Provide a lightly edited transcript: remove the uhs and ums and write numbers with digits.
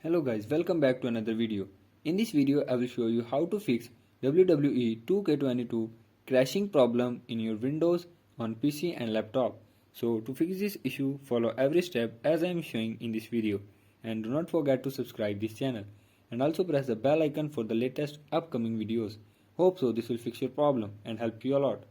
Hello guys, welcome back to another video. In this video, I will show you how to fix WWE 2k22 crashing problem in your Windows on PC and laptop. So to fix this issue, follow every step as I am showing in this video. And do not forget to subscribe this channel. And also press the bell icon for the latest upcoming videos. Hope so this will fix your problem and help you a lot.